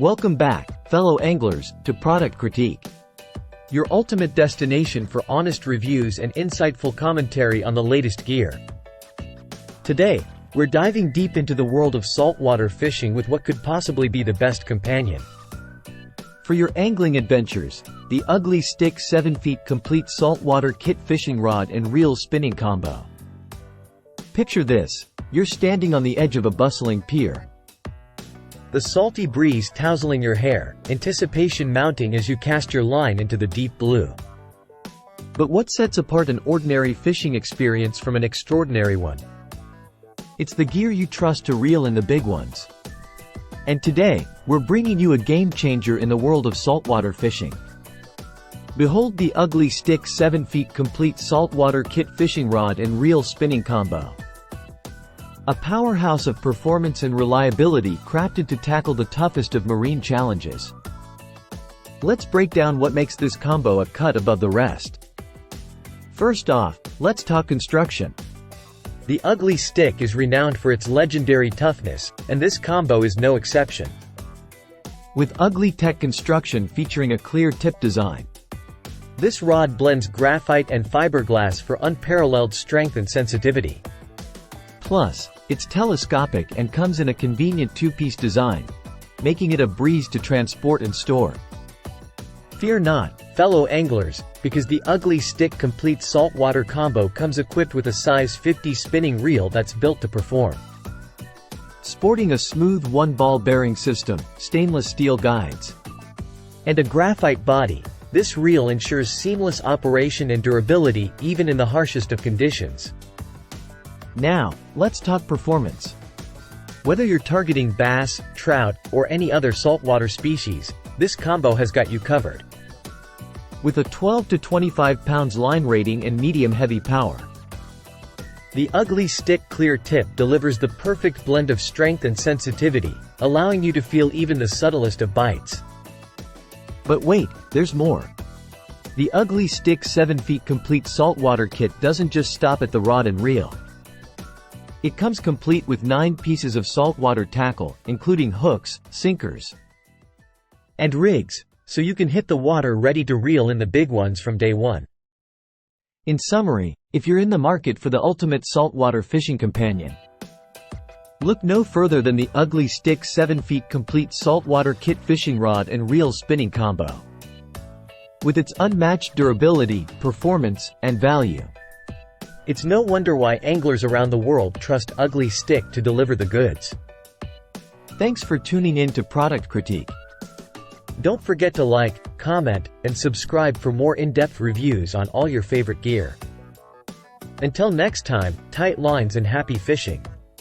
Welcome back, fellow anglers, to Product Critique, your ultimate destination for honest reviews and insightful commentary on the latest gear. Today, we're diving deep into the world of saltwater fishing with what could possibly be the best companion for your angling adventures: the ugly Stik 7 feet complete saltwater kit fishing rod and reel spinning combo. Picture this: you're standing on the edge of a bustling pier. The salty breeze tousling your hair, anticipation mounting as you cast your line into the deep blue. But what sets apart an ordinary fishing experience from an extraordinary one? It's the gear you trust to reel in the big ones. And today, we're bringing you a game changer in the world of saltwater fishing. Behold the ugly Stik 7 feet complete saltwater kit fishing rod and reel spinning combo. A powerhouse of performance and reliability crafted to tackle the toughest of marine challenges. Let's break down what makes this combo a cut above the rest. First off, let's talk construction. The ugly Stik is renowned for its legendary toughness, and this combo is no exception. With ugly tech construction featuring a clear tip design, this rod blends graphite and fiberglass for unparalleled strength and sensitivity. Plus, it's telescopic and comes in a convenient two-piece design, making it a breeze to transport and store. Fear not, fellow anglers, because the ugly Stik complete saltwater combo comes equipped with a size 50 spinning reel that's built to perform. Sporting a smooth one-ball bearing system, stainless steel guides, and a graphite body, this reel ensures seamless operation and durability even in the harshest of conditions. Now, let's talk performance. Whether you're targeting bass, trout, or any other saltwater species, this combo has got you covered. With a 12 to 25 pounds line rating and medium-heavy power, the ugly Stik clear tip delivers the perfect blend of strength and sensitivity, allowing you to feel even the subtlest of bites. But wait, there's more. The ugly Stik 7 feet complete saltwater kit doesn't just stop at the rod and reel. It comes complete with 9 pieces of saltwater tackle, including hooks, sinkers, and rigs, so you can hit the water ready to reel in the big ones from day one. In summary, if you're in the market for the ultimate saltwater fishing companion, look no further than the ugly Stik 7 feet complete saltwater kit fishing rod and reel spinning combo. With its unmatched durability, performance, and value, it's no wonder why anglers around the world trust ugly Stik to deliver the goods. Thanks for tuning in to Product Critique. Don't forget to like, comment, and subscribe for more in-depth reviews on all your favorite gear. Until next time, tight lines and happy fishing.